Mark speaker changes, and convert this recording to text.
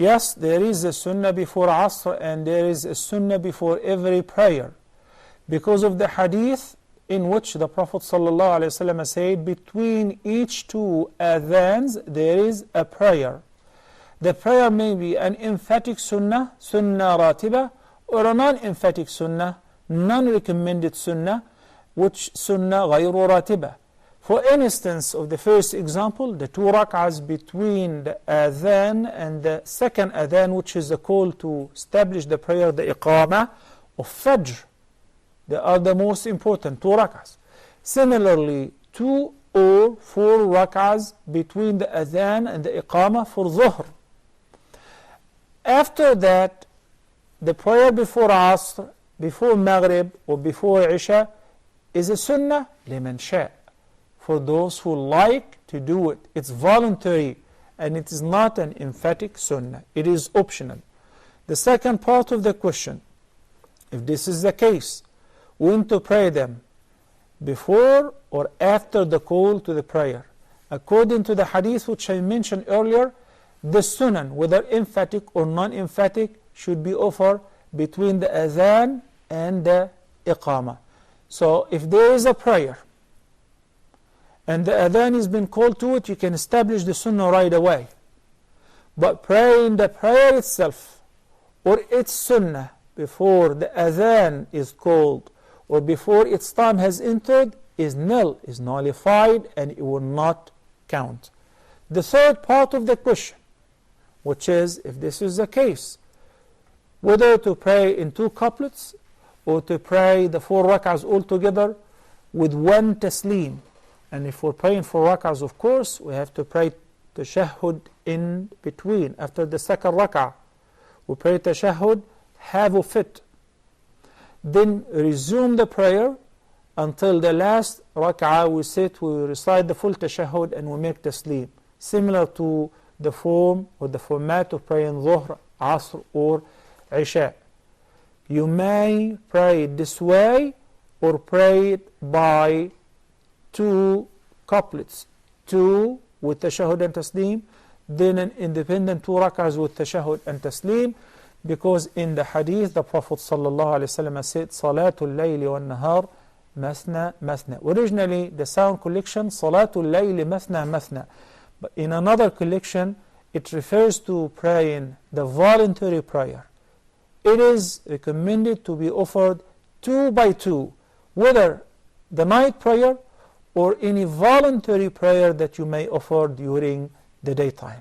Speaker 1: Yes, there is a sunnah before Asr and there is a sunnah before every prayer, because of the hadith in which the Prophet ﷺ said, between each two adhans there is a prayer. The prayer may be an emphatic sunnah, sunnah ratiba, or a non-emphatic sunnah, non-recommended sunnah, which sunnah ghayru ratiba. For instance, of the first example, the 2 rak'ahs between the adhan and the second adhan, which is the call to establish the prayer, the iqamah of Fajr. They are the most important 2 rak'ahs. Similarly, 2 or 4 rak'ahs between the adhan and the iqamah for Dhuhr. After that, the prayer before Asr, before Maghrib or before Isha is a sunnah liman sha', for those who like to do it. It's voluntary and it is not an emphatic sunnah. It is optional. The second part of the question, if this is the case, when to pray them, before or after the call to the prayer. According to the hadith which I mentioned earlier, the Sunnan, whether emphatic or non-emphatic, should be offered between the adhan and the iqamah. So if there is a prayer and the adhan has been called to it, you can establish the sunnah right away. But praying the prayer itself or its sunnah before the adhan is called or before its time has entered is nil, is nullified, and it will not count. The third part of the question, which is, if this is the case, whether to pray in 2 couplets or to pray the 4 rak'ahs all together with 1 taslim. And if we're praying 4 rak'ahs, of course, we have to pray tashahhud in between. After the second rak'ah, we pray tashahhud, half of it. Then resume the prayer until the last rak'ah. We sit, we recite the full tashahhud, and we make taslim. Similar to the form or the format of praying Dhuhr, Asr, or Isha. You may pray it this way or pray it by 2 couplets, 2 with tashahhud and taslim, then an independent 2 rak'ahs with tashahhud and taslim, because in the hadith the Prophet ﷺ said, Salatul Layli wa Nahar Masna Masna. Originally the sound collection, Salatul Layli Masna Masna, but in another collection it refers to praying the voluntary prayer. It is recommended to be offered 2 by 2, whether the night prayer or any voluntary prayer that you may offer during the daytime.